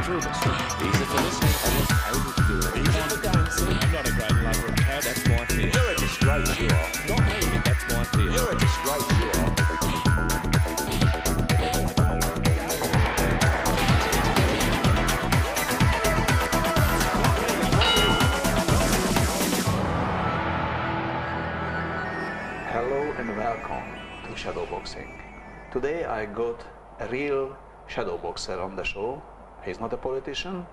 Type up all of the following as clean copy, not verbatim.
through this. Easy for listening. I wasn't able to do it. Easy for dancing. I'm not a great lover of cats. That's my fear. You're a disgrace, you are. Not me. That's my fear. You're a disgrace, you are. Hello and welcome to Shadowboxing. Today I got a real shadowboxer on the show. He's not a politician,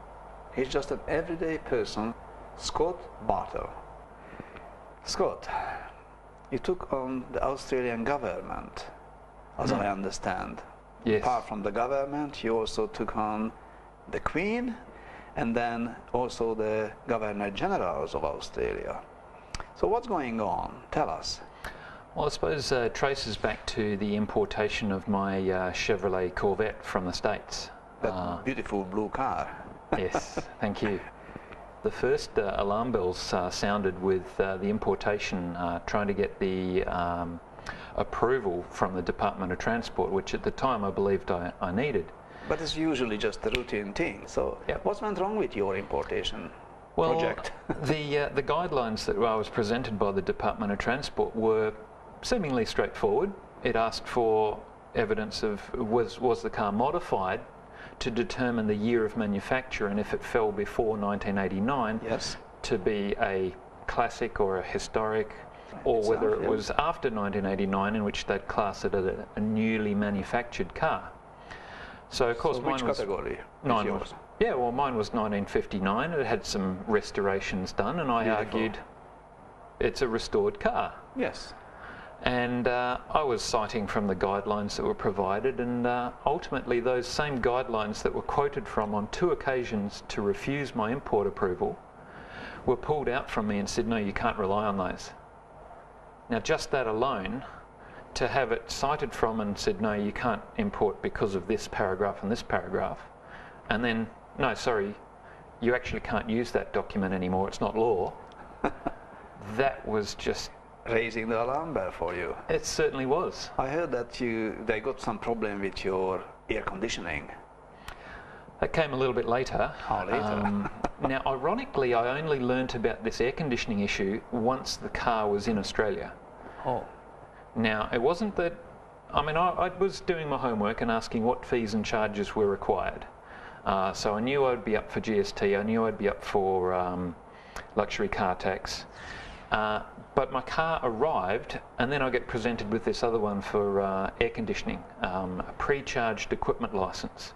he's just an everyday person, Scott Bartle. Scott, you took on the Australian government, as I understand. Yes. Apart from the government, you also took on the Queen and then also the Governor Generals of Australia. So what's going on? Tell us. Well, I suppose traces back to the importation of my Chevrolet Corvette from the States. That beautiful blue car. Yes, thank you. The first alarm bells sounded with the importation, trying to get the approval from the Department of Transport, which at the time I believed I needed. But it's usually just a routine thing. So Yep. what went wrong with your importation project? the guidelines that I was presented by the Department of Transport were seemingly straightforward. It asked for evidence of was the car modified to determine the year of manufacture, and if it fell before 1989, Yes. to be a classic or a historic, or whether it was after 1989, in which they'd class it as a newly manufactured car. So of course So mine which was category is mine yours? was yeah, well mine was 1959. It had some restorations done, and I Beautiful. argued it's a restored car. Yes. And I was citing from the guidelines that were provided, and ultimately those same guidelines that were quoted from on 2 occasions to refuse my import approval were pulled out from me and said, no, you can't rely on those. Now just that alone, to have it cited from and said, no, you can't import because of this paragraph and this paragraph, and then, no, sorry, you actually can't use that document anymore, it's not law, that was just... Raising the alarm bell for you. It certainly was. I heard that they got some problem with your air conditioning. That came a little bit later. Oh, later. Now, ironically, I only learnt about this air conditioning issue once the car was in Australia. Oh. Now, it wasn't that... I mean, I was doing my homework and asking what fees and charges were required. So I knew I'd be up for GST, I knew I'd be up for luxury car tax. But my car arrived, and then I get presented with this other one for air conditioning, a pre-charged equipment license.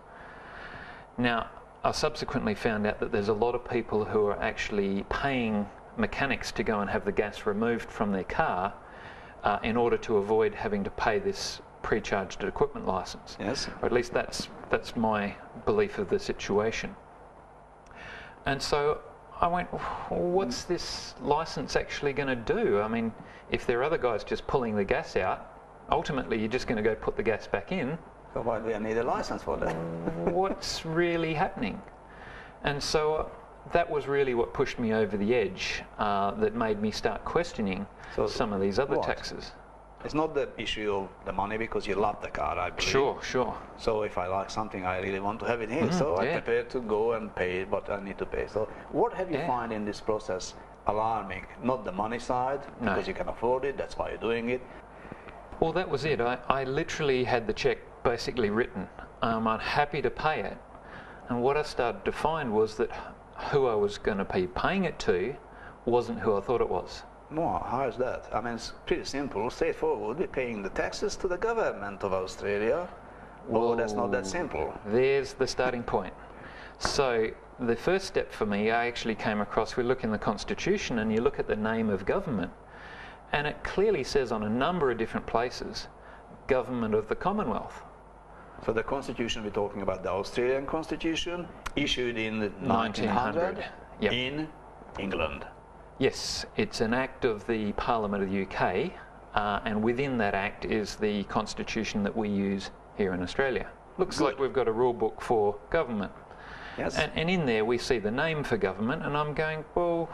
Now, I subsequently found out that there's a lot of people who are actually paying mechanics to go and have the gas removed from their car in order to avoid having to pay this pre-charged equipment license. Yes. Or at least that's my belief of the situation. And so I went, what's this license actually going to do? I mean, if there are other guys just pulling the gas out, ultimately you're just going to go put the gas back in. So why do I need a license for that? What's really happening? And so that was really what pushed me over the edge, that made me start questioning some of these other what? taxes. It's not the issue of the money, because you love the car, I believe. Sure. So if I like something, I really want to have it here. So I'm prepared to go and pay what I need to pay. So what have you find in this process alarming? Not the money side, because you can afford it, that's why you're doing it. Well, that was it. I literally had the check basically written. I'm happy to pay it. And what I started to find was that who I was going to be paying it to wasn't who I thought it was. Well, how is that? I mean, it's pretty simple, straightforward. We're paying the taxes to the government of Australia. Oh, that's not that simple. There's the starting point. So the first step for me, I actually came across, we look in the Constitution and you look at the name of government, and it clearly says on a number of different places, Government of the Commonwealth. So the Constitution, we're talking about the Australian Constitution, issued in 1900 Yep. in England. Yes, it's an act of the Parliament of the UK, and within that act is the Constitution that we use here in Australia. Looks like we've got a rule book for government. Yes. And in there we see the name for government, and I'm going, well,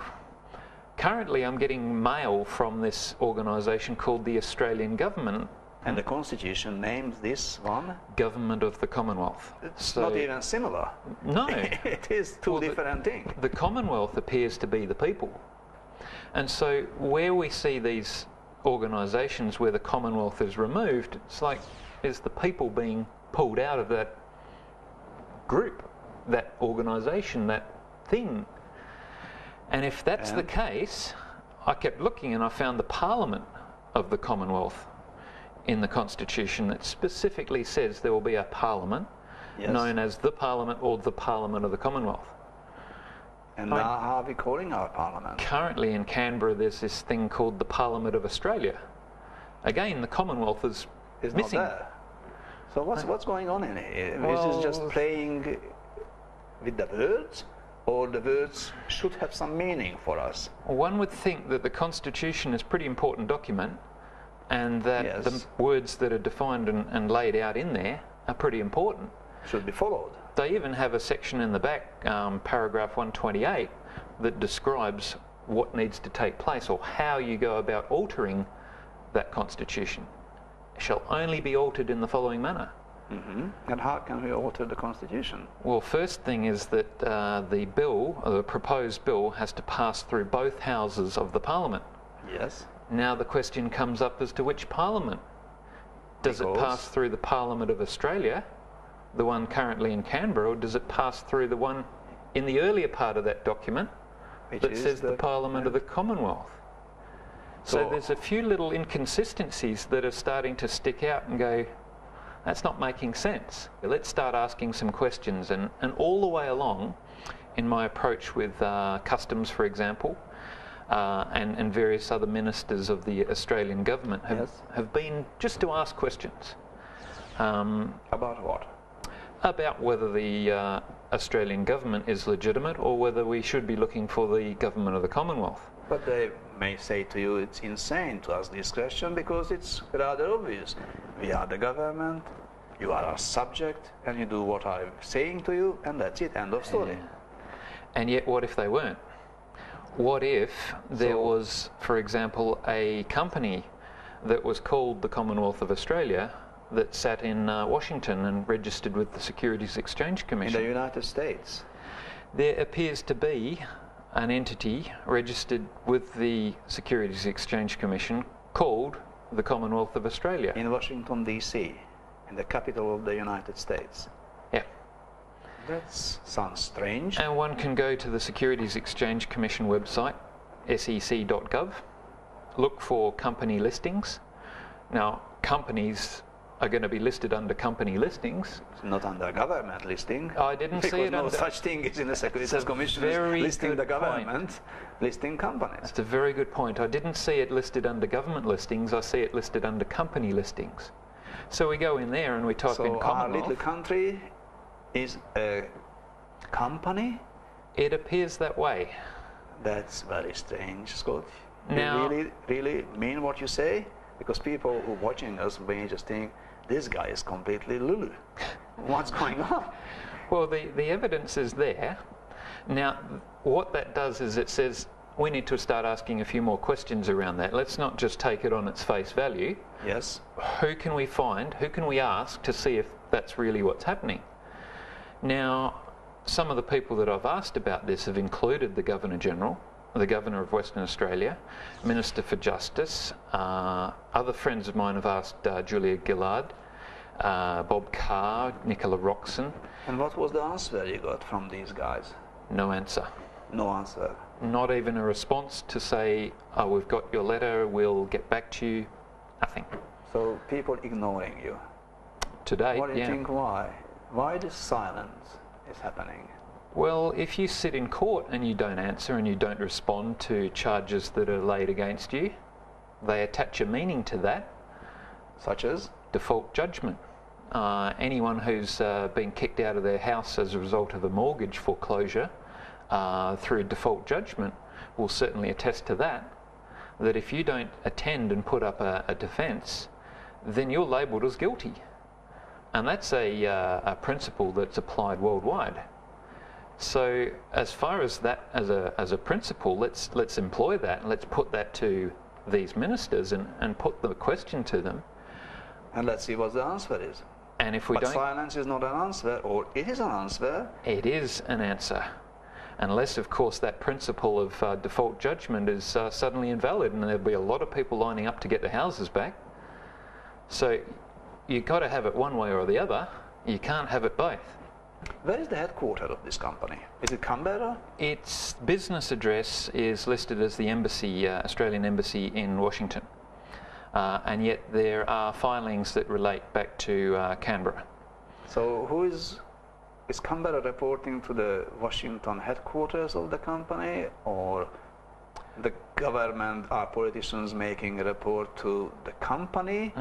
currently I'm getting mail from this organisation called the Australian Government, And the Constitution names this one? Government of the Commonwealth. It's not even similar. No. It is two different things. The Commonwealth appears to be the people. And so where we see these organisations where the Commonwealth is removed, it's like, is the people being pulled out of that group, that organisation, that thing. And if that's the case, I kept looking and I found the Parliament of the Commonwealth in the Constitution that specifically says there will be a Parliament known as the Parliament or the Parliament of the Commonwealth. And now how are we calling our Parliament? Currently in Canberra there's this thing called the Parliament of Australia. Again, the Commonwealth is missing. Not there. So what's going on in here? Well, Is this just playing with the words, or the words should have some meaning for us? One would think that the Constitution is a pretty important document, and that the words that are defined and laid out in there are pretty important. Should be followed. They even have a section in the back, paragraph 128, that describes what needs to take place or how you go about altering that Constitution. It shall only be altered in the following manner. And how can we alter the Constitution? Well, first thing is that the bill, or the proposed bill, has to pass through both houses of the Parliament. Yes. Now the question comes up as to which Parliament. Does it pass through the Parliament of Australia, the one currently in Canberra, or does it pass through the one in the earlier part of that document that says the Parliament of the Commonwealth? So there's a few little inconsistencies that are starting to stick out and go, that's not making sense. Let's start asking some questions. And all the way along, in my approach with Customs, for example, and various other ministers of the Australian government have been just to ask questions. About what? About whether the Australian government is legitimate or whether we should be looking for the government of the Commonwealth. But they may say to you it's insane to ask this question because it's rather obvious. We are the government, you are our subject, and you do what I'm saying to you, and that's it, end of story. And yet, what if they weren't? What if there was, for example, a company that was called the Commonwealth of Australia that sat in Washington and registered with the Securities Exchange Commission? In the United States? There appears to be an entity registered with the Securities Exchange Commission called the Commonwealth of Australia. In Washington, D.C., in the capital of the United States. Yeah. That sounds strange. And one can go to the Securities Exchange Commission website, sec.gov, look for company listings. Now, companies are going to be listed under company listings. Not under government listing. I didn't see it no under... such thing is in the Securities Commission listing the government, listing companies. That's a very good point. I didn't see it listed under government listings, I see it listed under company listings. So we go in there and we type in Commonwealth. Our little country is a company? It appears that way. That's very strange, Scott. Now, you really mean what you say? Because people who are watching us may just think, this guy is completely Lulu. What's going on? Well, the evidence is there. Now, what that does is it says we need to start asking a few more questions around that. Let's not just take it on its face value. Yes. Who can we find, who can we ask to see if that's really what's happening? Now, some of the people that I've asked about this have included the Governor-General, the Governor of Western Australia, Minister for Justice. Other friends of mine have asked Julia Gillard, Bob Carr, Nicola Roxon. And what was the answer you got from these guys? No answer. No answer. Not even a response to say, oh, we've got your letter, we'll get back to you. Nothing. So people ignoring you. To date, What do you think why? Why this silence is happening? Well, if you sit in court and you don't answer and you don't respond to charges that are laid against you, they attach a meaning to that. Such as? Default judgment. Anyone who's been kicked out of their house as a result of a mortgage foreclosure through default judgment will certainly attest to that, that if you don't attend and put up a defence, then you're labelled as guilty. And that's a principle that's applied worldwide. So as far as that as a principle, let's employ that and let's put that to these ministers and put the question to them. And let's see what the answer is. And if we But don't, silence is not an answer, or it is an answer. it is an answer. Unless, of course, that principle of default judgment is suddenly invalid, and there'll be a lot of people lining up to get their houses back. So you've got to have it one way or the other. You can't have it both. Where is the headquarters of this company? Is it Canberra? Its business address is listed as the embassy, Australian Embassy in Washington. And yet there are filings that relate back to Canberra. So who is Canberra reporting to the Washington headquarters of the company, or the government, are politicians making a report to the company?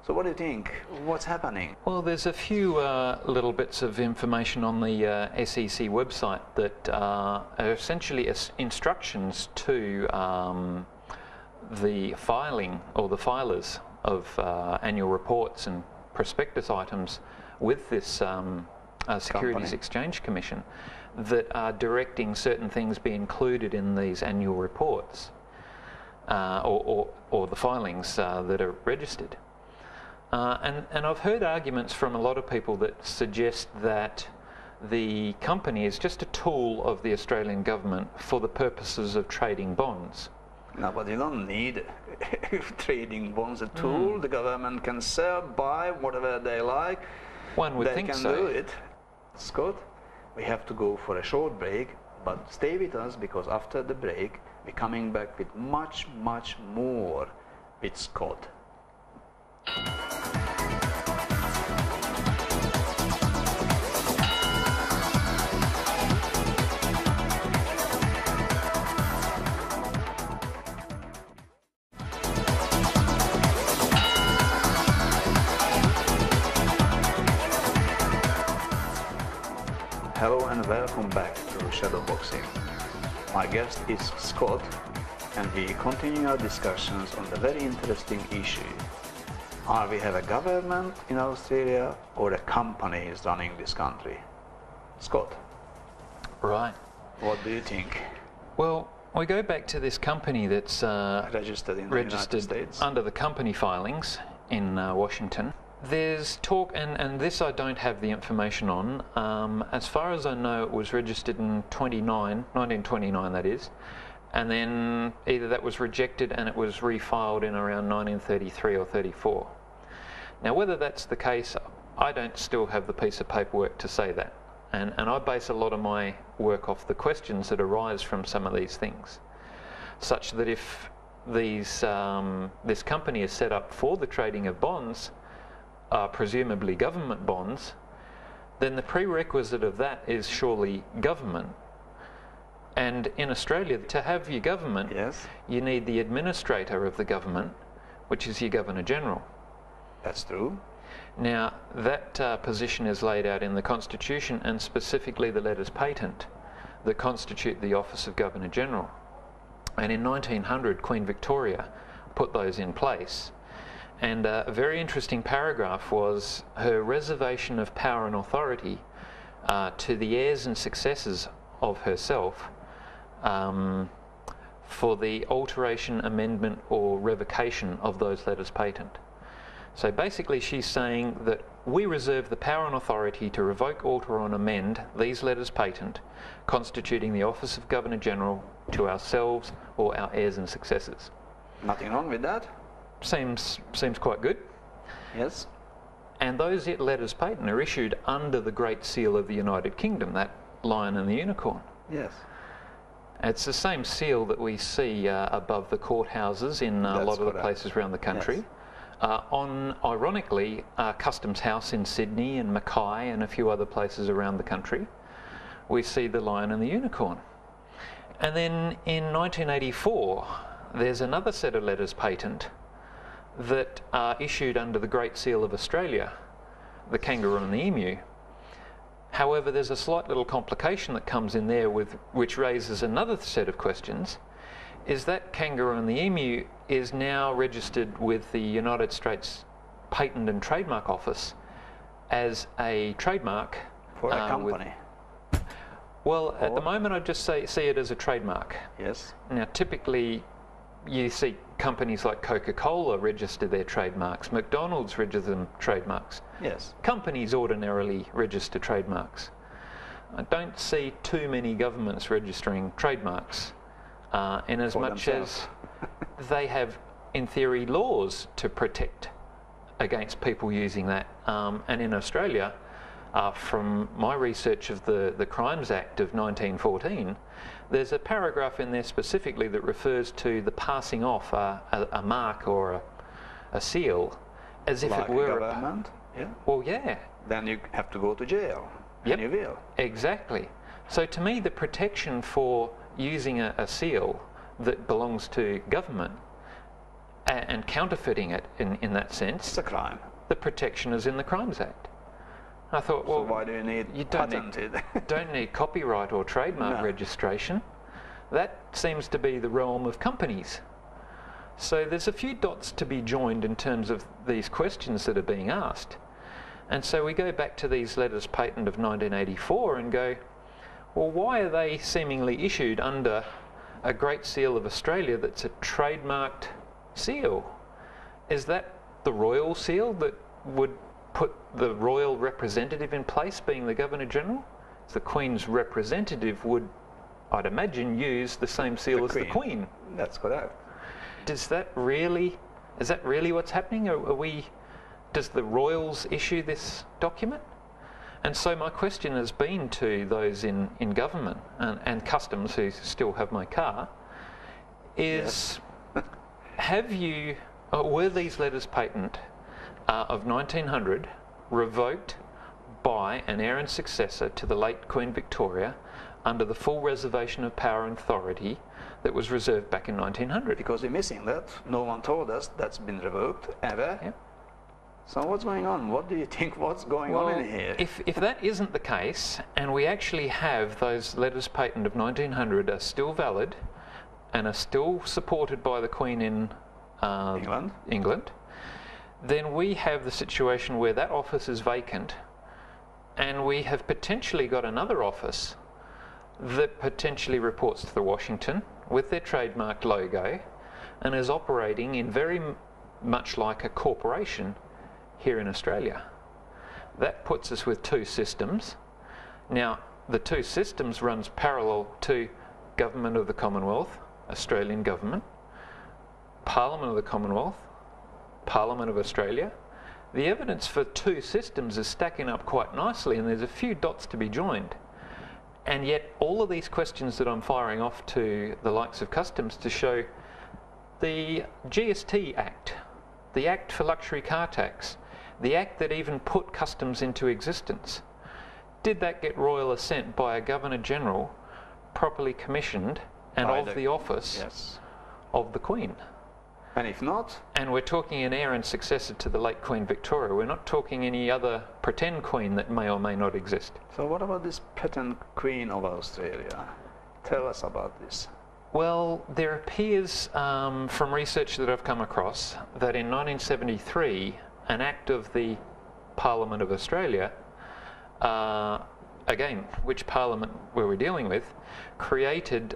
So what do you think? What's happening? Well, there's a few little bits of information on the SEC website that are essentially instructions to the filing or the filers of annual reports and prospectus items with this Securities Exchange Commission that are directing certain things be included in these annual reports or the filings that are registered. And I've heard arguments from a lot of people that suggest that the company is just a tool of the Australian government for the purposes of trading bonds. No, but you don't need trading bonds a tool. The government can sell, buy whatever they like. One would think so. They can do it. Scott, we have to go for a short break, but stay with us, because after the break we're coming back with much, much more with Scott. Hello and welcome back to Shadowboxing. My guest is Scott, and we continue our discussions on the very interesting issue. Are we have a government in Australia, or a company is running this country? Scott, Right. what do you think? Well, we go back to this company that's Registered in the United States? under the company filings in Washington. There's talk, and this I don't have the information on. As far as I know, it was registered in 1929 that is, and then either that was rejected and it was refiled in around 1933 or 34. Now, whether that's the case, I don't still have the piece of paperwork to say that. And I base a lot of my work off the questions that arise from some of these things. Such that if these, this company is set up for the trading of bonds, presumably government bonds, then the prerequisite of that is surely government. And in Australia, to have your government, Yes, you need the administrator of the government, which is your Governor-General. that's true. Now, that position is laid out in the Constitution, and specifically the letters patent that constitute the office of Governor-General. And in 1900, Queen Victoria put those in place. And a very interesting paragraph was her reservation of power and authority to the heirs and successors of herself for the alteration, amendment or revocation of those letters patent. So basically she's saying that we reserve the power and authority to revoke, alter or amend these letters patent constituting the office of Governor-General to ourselves or our heirs and successors. Nothing wrong with that? Seems quite good. Yes. And those letters patent are issued under the Great Seal of the United Kingdom, that lion and the unicorn. Yes. It's the same seal that we see above the courthouses in a lot of the places around the country. Yes. Ironically, Customs House in Sydney and Mackay and a few other places around the country, we see the lion and the unicorn. And then in 1984, there's another set of letters patent that are issued under the Great Seal of Australia, the kangaroo and the emu. However, there's a slight little complication that comes in there which raises another set of questions, is that kangaroo and the emu is now registered with the United States Patent and Trademark Office as a trademark. For a company. Well, at the moment I'd just see it as a trademark. Yes. Now typically you see companies like Coca-Cola register their trademarks, McDonald's register them trademarks. Yes. Companies ordinarily register trademarks. I don't see too many governments registering trademarks, in as much as they have, in theory, laws to protect against people using that. And in Australia, from my research of the Crimes Act of 1914, there's a paragraph in there specifically that refers to the passing off a mark or a seal as if Like it were a government? Yeah. Well, yeah. Then you have to go to jail. Yep. And you will. Exactly. So to me, the protection for using a seal that belongs to government and counterfeiting it in that sense, It's a crime. the protection is in the Crimes Act. I thought, well, So why do you need patented? don't need copyright or trademark No. registration. That seems to be the realm of companies. So there's a few dots to be joined in terms of these questions that are being asked. And so we go back to these letters patent of 1984 and go, well, why are they seemingly issued under a Great Seal of Australia that's a trademarked seal? Is that the royal seal that would put the royal representative in place, being the Governor-General? The Queen's representative would, I'd imagine, use the same seal as the Queen. That's correct. Is that really what's happening? Does the royals issue this document? And so my question has been to those in government and customs who still have my car, is were these letters patent of 1900 revoked by an heir and successor to the late Queen Victoria under the full reservation of power and authority that was reserved back in 1900? Because we're missing that. No one told us that's been revoked ever. Yep. So what's going on? What do you think? What's going on in here? If that isn't the case, and we actually have those letters patent of 1900 are still valid and are still supported by the Queen in England, then we have the situation where that office is vacant, and we have potentially got another office that potentially reports to the Washington with their trademarked logo and is operating in very much like a corporation here in Australia. That puts us with two systems. Now, the two systems runs parallel to Government of the Commonwealth, Australian Government, Parliament of the Commonwealth, Parliament of Australia. The evidence for two systems is stacking up quite nicely, and there's a few dots to be joined. And yet all of these questions that I'm firing off to the likes of Customs to show the GST Act, the Act for Luxury Car Tax, the Act that even put Customs into existence, did that get royal assent by a Governor-General properly commissioned and of the office of the Queen? And if not? And we're talking an heir and successor to the late Queen Victoria. We're not talking any other pretend queen that may or may not exist. So what about this pretend Queen of Australia? Tell us about this. Well, there appears from research that I've come across that in 1973 an act of the Parliament of Australia, again, which parliament were we dealing with, created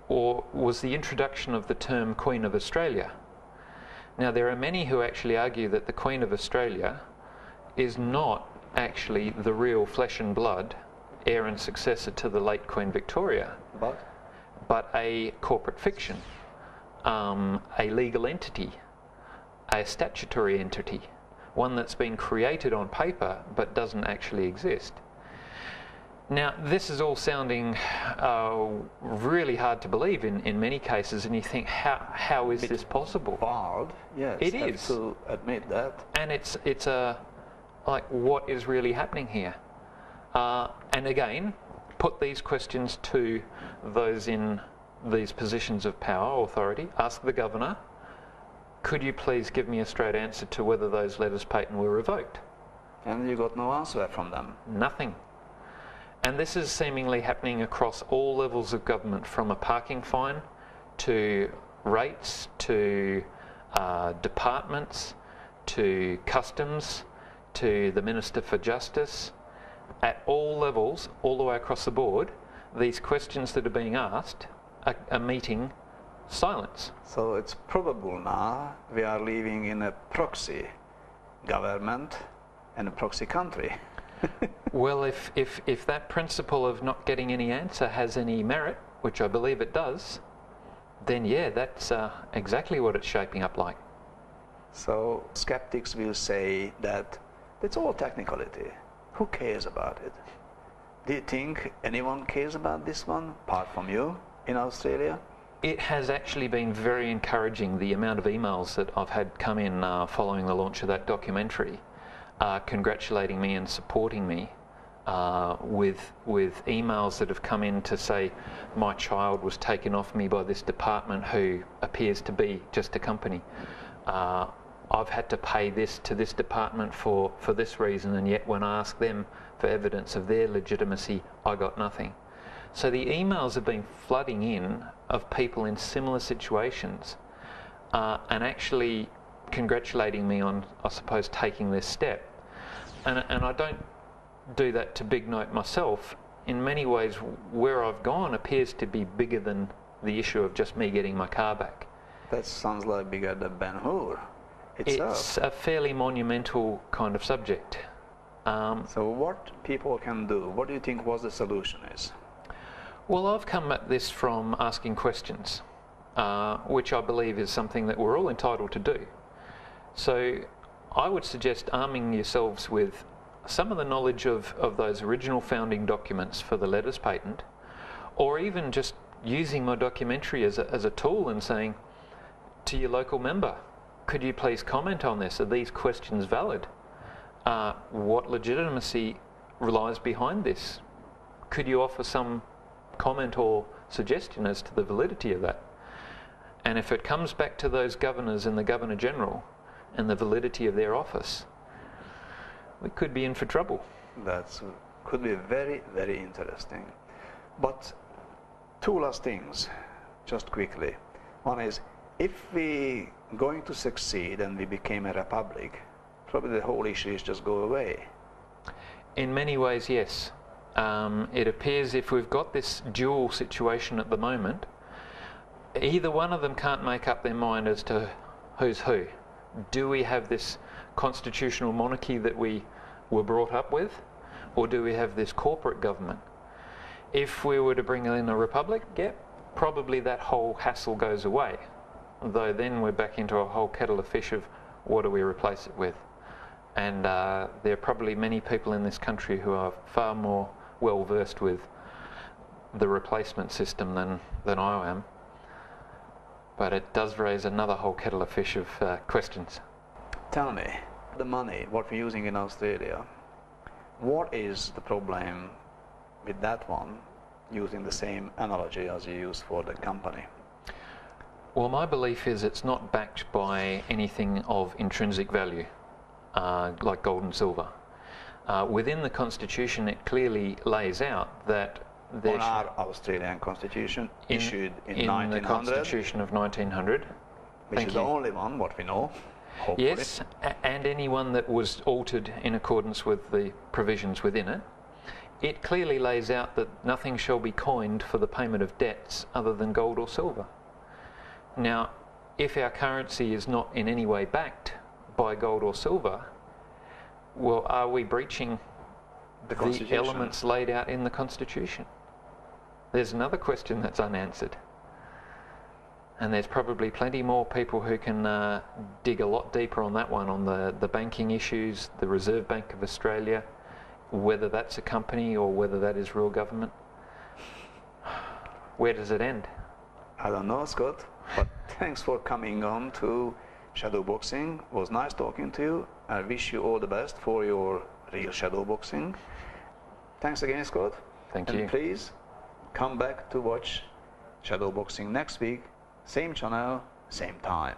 or was the introduction of the term Queen of Australia. Now, there are many who actually argue that the Queen of Australia is not actually the real flesh and blood heir and successor to the late Queen Victoria, but a corporate fiction, a legal entity, a statutory entity, one that's been created on paper but doesn't actually exist. Now, this is all sounding really hard to believe in many cases, and you think, how is this possible? Wild, yes. It have is. to admit that. And it's like, what is really happening here? And again, put these questions to those in these positions of power, authority. Ask the Governor, could you please give me a straight answer to whether those letters patent were revoked? And you got no answer from them. Nothing. And this is seemingly happening across all levels of government, from a parking fine to rates to departments to customs to the Minister for Justice. At all levels, all the way across the board, these questions that are being asked are meeting silence. So it's probable now we are living in a proxy government and a proxy country. Well, if that principle of not getting any answer has any merit, which I believe it does, then yeah, that's exactly what it's shaping up like. So skeptics will say that it's all technicality. Who cares about it? Do you think anyone cares about this one, apart from you, in Australia? It has actually been very encouraging, the amount of emails that I've had come in following the launch of that documentary, congratulating me and supporting me, with emails that have come in to say my child was taken off me by this department who appears to be just a company. I've had to pay this to this department for this reason, and yet when I ask them for evidence of their legitimacy, I got nothing. So the emails have been flooding in of people in similar situations, and actually congratulating me on, I suppose, taking this step. And I don't do that to big note myself. In many ways, where I've gone appears to be bigger than the issue of just me getting my car back. That sounds like bigger than Ben-Hur itself. It's a fairly monumental kind of subject. So what people can do, what do you think was the solution is? Well, I've come at this from asking questions, which I believe is something that we're all entitled to do. So I would suggest arming yourselves with some of the knowledge of those original founding documents for the letters patent, or even just using my documentary as a tool and saying to your local member, could you please comment on this? Are these questions valid? What legitimacy lies behind this? Could you offer some comment or suggestion as to the validity of that? And if it comes back to those governors and the Governor General and the validity of their office, we could be in for trouble. That could be very, very interesting. But two last things, just quickly. One is, if we going to succeed and we became a republic, probably the whole issue is just go away. In many ways, yes. It appears if we've got this dual situation at the moment, either one of them can't make up their mind as to who's who. Do we have this constitutional monarchy that we were brought up with, or do we have this corporate government? If we were to bring in a republic, yeah, probably that whole hassle goes away. Though then we're back into a whole kettle of fish of what do we replace it with? And there are probably many people in this country who are far more well versed with the replacement system than I am. But it does raise another whole kettle of fish of questions. Tell me, the money, what we're using in Australia, what is the problem with that one, using the same analogy as you use for the company? Well, my belief is it's not backed by anything of intrinsic value, like gold and silver. Within the Constitution, it clearly lays out that on our Australian Constitution, issued in 1900, the Constitution of 1900, which is the only one what we know. Hopefully. Yes, and any one that was altered in accordance with the provisions within it. It clearly lays out that nothing shall be coined for the payment of debts other than gold or silver. Now, if our currency is not in any way backed by gold or silver, well, are we breaching the elements laid out in the Constitution? There's another question that's unanswered. And there's probably plenty more people who can dig a lot deeper on that one, on the banking issues, the Reserve Bank of Australia, whether that's a company or whether that is real government. Where does it end? I don't know, Scott, but thanks for coming on to Shadowboxing. It was nice talking to you. I wish you all the best for your real shadowboxing. Thanks again, Scott. Thank you. And please come back to watch Shadowboxing next week. Same channel, same time.